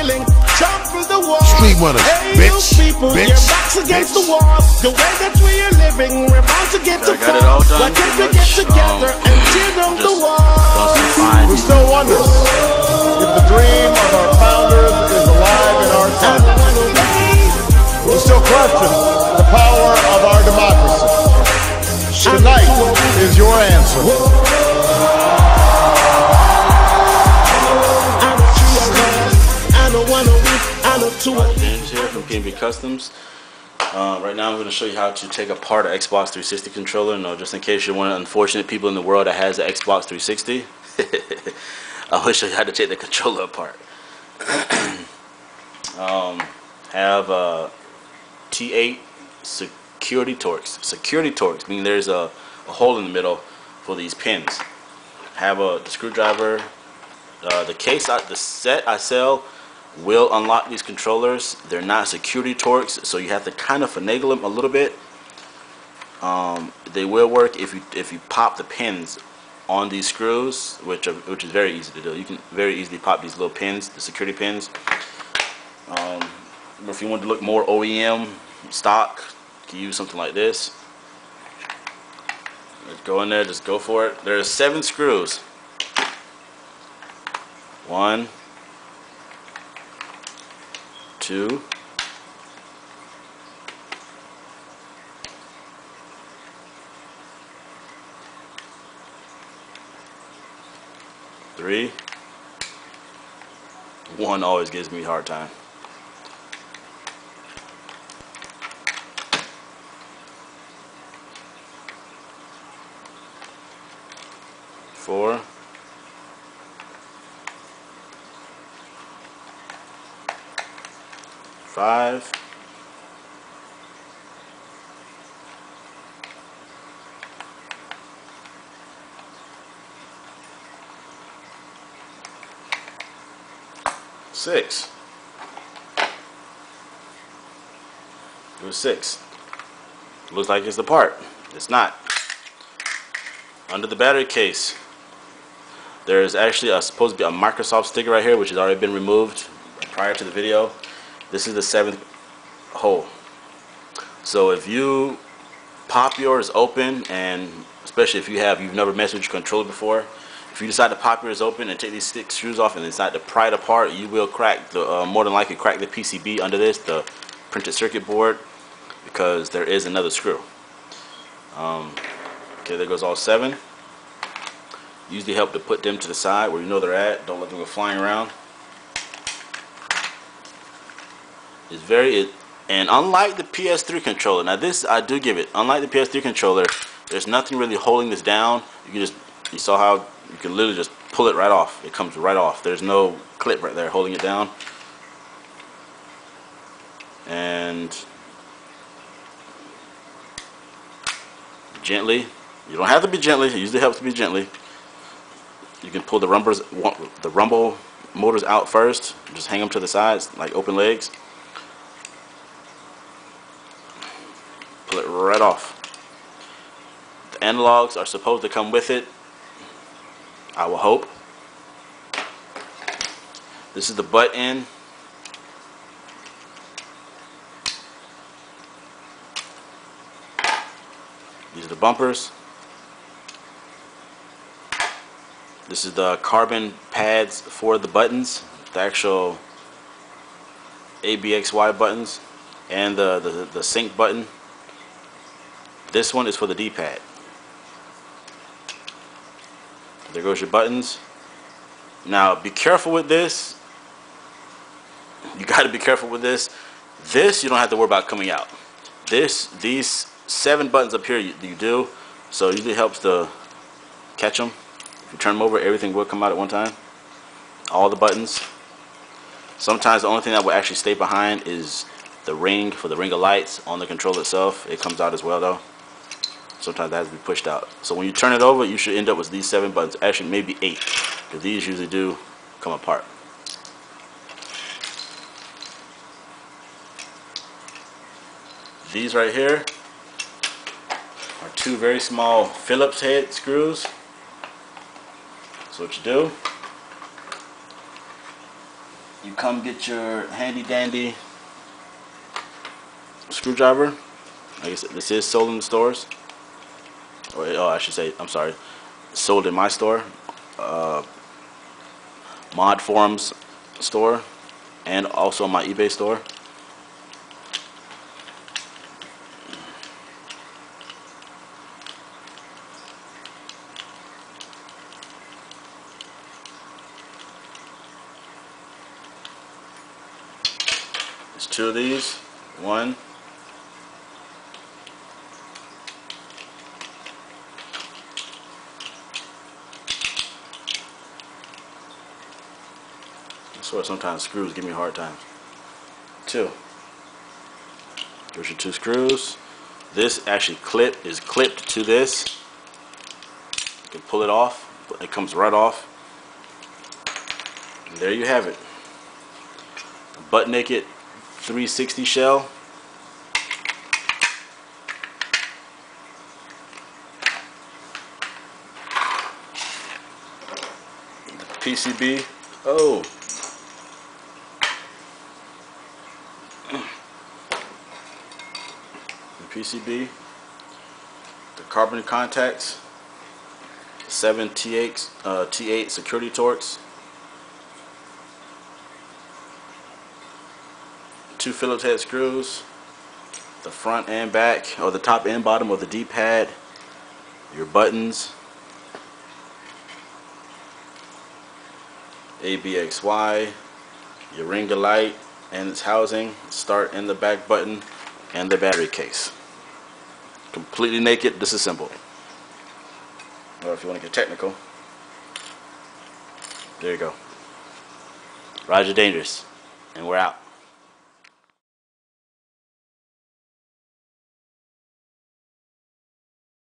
ceiling, jump through the wall. Street winners, Hey, bitch, you people, bitch, your backs against the wall. The way that we are living, we're bound to get to got it all fall. done But if we pretty get much. together and tear down the Just wall. We still wonder if the dream of our founders is alive in our time. We still question the power of our democracy. Tonight is your answer. James here from PNB Customs. Right now I'm going to show you how to take apart an Xbox 360 controller. No, just in case you're one of the unfortunate people in the world that has an Xbox 360. I'm going to show you how to take the controller apart. Have T8 security Torx. Security Torx meaning there's a hole in the middle for these pins. Have the screwdriver. The set I sell will unlock these controllers. They're not security Torx, so you have to kind of finagle them a little bit. They will work if you pop the pins on these screws, which is very easy to do. You can very easily pop these little pins, the security pins. If you want to look more OEM stock, you can use something like this. Let's go in there, just go for it. There's 7 screws. 1, 2, 3. 1 always gives me a hard time. 4. 5. 6. It was 6. Looks like it's the part. It's not. Under the battery case, there is actually supposed to be a Microsoft sticker right here, which has already been removed prior to the video. This is the 7th hole. So if you pop yours open, and especially if you've never messed with your controller before, if you decide to pop yours open and take these 6 screws off and decide to pry it apart, you will crack the more than likely crack the PCB under this, the printed circuit board, because there is another screw. Okay, there goes all 7. Usually help to put them to the side where you know they're at. Don't let them go flying around. And unlike the PS3 controller, now this I do give it. Unlike the PS3 controller, there's nothing really holding this down. You saw how you can literally just pull it right off. It comes right off. There's no clip right there holding it down. And gently. You don't have to be gently. It usually helps to be gently. You can pull the rumble motors out first. Just hang them to the sides like open legs. Pull it right off. The analogs are supposed to come with it, I will hope. This is the butt end. These are the bumpers. This is the carbon pads for the buttons, the actual ABXY buttons, and the sync button. This one is for the D-pad. There goes your buttons. Now be careful with this. You got to be careful with this. This you don't have to worry about coming out. These 7 buttons up here you do. So it usually helps to catch them. If you turn them over, everything will come out at one time. All the buttons. Sometimes the only thing that will actually stay behind is the ring for the ring of lights on the controller itself. It comes out as well though. Sometimes that has to be pushed out. So when you turn it over, you should end up with these 7 buttons. Actually, maybe 8, because these usually do come apart. These right here are 2 very small Phillips head screws. So what you do, you come get your handy dandy screwdriver. I guess this is sold in the stores. Or, oh, I should say, I'm sorry, sold in my store, Mod Forums store, and also my eBay store. There's 2 of these. 1. I swear sometimes screws give me a hard time. 2. There's your 2 screws. This actually is clipped to this. You can pull it off. It comes right off. And there you have it. A butt naked 360 shell. The PCB. Oh. PCB, the carbon contacts, 7 T8 security Torx, 2 Phillips head screws, the front and back, or the top and bottom of the D-pad, your buttons, ABXY, your ring of light and its housing, start and the back button, and the battery case. Completely naked, disassembled. Or if you want to get technical, there you go. Roger Dangerous, and we're out.